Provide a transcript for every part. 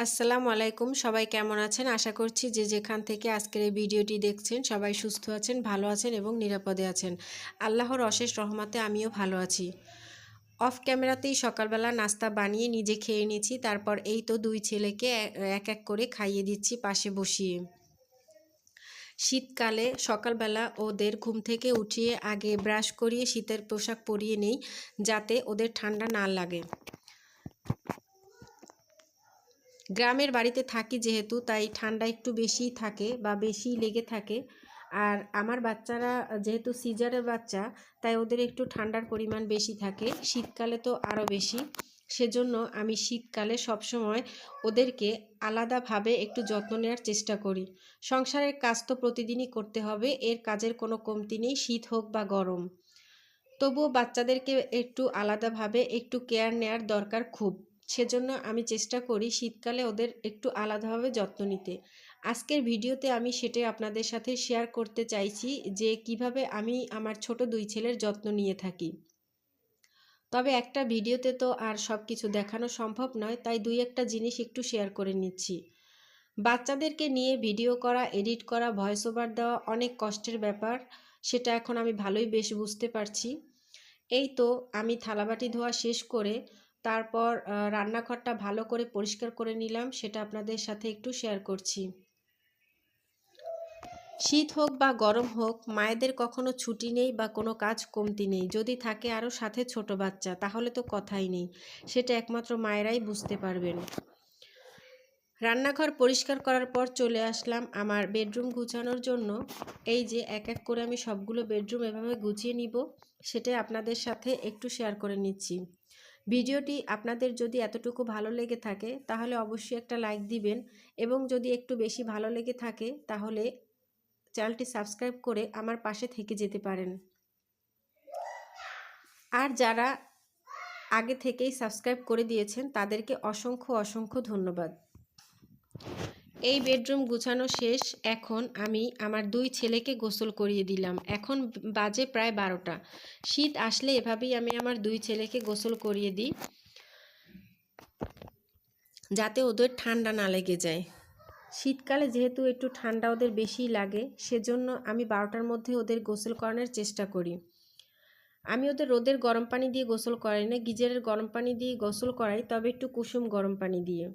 আসসালামু আলাইকুম। সবাই কেমন আছেন? আশা করছি যে যেখান থেকে আজকের এই ভিডিওটি দেখছেন সবাই সুস্থ আছেন, ভালো আছেন এবং নিরাপদে আছেন। আল্লাহর অশেষ রহমতে আমিও ভালো আছি। অফ ক্যামেরাতেই সকালবেলা নাস্তা বানিয়ে নিজে খেয়ে নিয়েছি। তারপর এই তো 2 ছেলেকে এক এক করে খাইয়ে দিচ্ছি পাশে বসিয়ে। শীতকালে সকালবেলা ওদের ঘুম থেকে উঠিয়ে আগে ব্রাশ করিয়ে শীতের পোশাক পরিয়ে নেই, যাতে ওদের ঠান্ডা না লাগে। গ্রামের বাড়িতে থাকি যেহেতু, তাই ঠান্ডা একটু বেশিই থাকে বা বেশিই লেগে থাকে। আর আমার বাচ্চারা যেহেতু সিজারের বাচ্চা, তাই ওদের একটু ঠান্ডার পরিমাণ বেশি থাকে। শীতকালে তো আরও বেশি। সেজন্য আমি শীতকালে সবসময় ওদেরকে আলাদাভাবে একটু যত্ন নেওয়ার চেষ্টা করি। সংসারের কাজ তো প্রতিদিনই করতে হবে, এর কাজের কোনো কমতি নেই, শীত হোক বা গরম। তবুও বাচ্চাদেরকে একটু আলাদাভাবে একটু কেয়ার নেওয়ার দরকার খুব। সেজন্য আমি চেষ্টা করি শীতকালে ওদের একটু আলাদাভাবে যত্ন নিতে। আজকের ভিডিওতে আমি সেটাই আপনাদের সাথে শেয়ার করতে চাইছি যে কিভাবে আমি আমার ছোট 2 ছেলের যত্ন নিয়ে থাকি। তবে একটা ভিডিওতে তো আর সব কিছু দেখানো সম্ভব নয়, তাই 2-একটা জিনিস একটু শেয়ার করে নিচ্ছি। বাচ্চাদেরকে নিয়ে ভিডিও করা, এডিট করা, ভয়েস ওভার দেওয়া অনেক কষ্টের ব্যাপার। সেটা এখন আমি ভালোই বেশ বুঝতে পারছি। এই তো আমি থালাবাটি ধোয়া শেষ করে তারপর রান্নাঘরটা ভালো করে পরিষ্কার করে নিলাম, সেটা আপনাদের সাথে একটু শেয়ার করছি। শীত হোক বা গরম হোক, মায়েদের কখনো ছুটি নেই বা কোনো কাজ কমতি নেই। যদি থাকে আরও সাথে ছোট বাচ্চা, তাহলে তো কথাই নেই। সেটা একমাত্র মায়েরাই বুঝতে পারবেন। রান্নাঘর পরিষ্কার করার পর চলে আসলাম আমার বেডরুম গুছানোর জন্য। এই যে এক এক করে আমি সবগুলো বেডরুম এভাবে গুছিয়ে নিব, সেটাই আপনাদের সাথে একটু শেয়ার করে নিচ্ছি। ভিডিওটি আপনাদের যদি এতটুকু ভালো লেগে থাকে তাহলে অবশ্যই একটা লাইক দিবেন, এবং যদি একটু বেশি ভালো লেগে থাকে তাহলে চ্যানেলটি সাবস্ক্রাইব করে আমার পাশে থেকে যেতে পারেন। আর যারা আগে থেকেই সাবস্ক্রাইব করে দিয়েছেন তাদেরকে অসংখ্য অসংখ্য ধন্যবাদ। এই বেডরুম গুছানো শেষ। এখন আমি আমার 2 ছেলেকে গোসল করিয়ে দিলাম। এখন বাজে প্রায় 12টা। শীত আসলে এভাবেই আমি আমার 2 ছেলেকে গোসল করিয়ে দিই, যাতে ওদের ঠান্ডা না লেগে যায়। শীতকালে যেহেতু একটু ঠান্ডা ওদের বেশিই লাগে, সেজন্য আমি 12টার মধ্যে ওদের গোসল করানোর চেষ্টা করি। আমি ওদের রোদের গরম পানি দিয়ে গোসল করাই না, গিজারের গরম পানি দিয়ে গোসল করাই, তবে একটু কুসুম গরম পানি দিয়ে।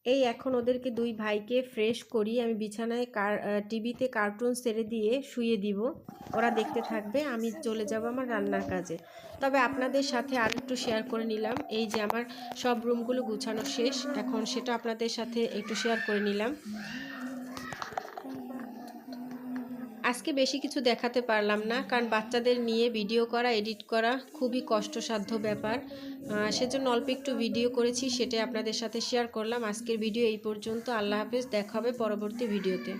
এই এখন ওদেরকে 2 ভাইকে ফ্রেশ করি আমি বিছানায় টিভিতে কার্টুন ছেড়ে দিয়ে শুইয়ে দিব। ওরা দেখতে থাকবে, আমি চলে যাব আমার রান্নার কাজে। তবে আপনাদের সাথে আরেকটু শেয়ার করে নিলাম, এই যে আমার সব রুমগুলো গুছানো শেষ, এখন সেটা আপনাদের সাথে একটু শেয়ার করে নিলাম। আজকে বেশি কিছু দেখাতে পারলাম না, কারণ বাচ্চাদের নিয়ে ভিডিও করা, এডিট করা খুবই কষ্টসাধ্য ব্যাপার। সেজন্য অল্প একটু ভিডিও করেছি, সেটাই আপনাদের সাথে শেয়ার করলাম। আজকের ভিডিও এই পর্যন্ত। আল্লাহ হাফেজ, দেখা হবে পরবর্তী ভিডিওতে।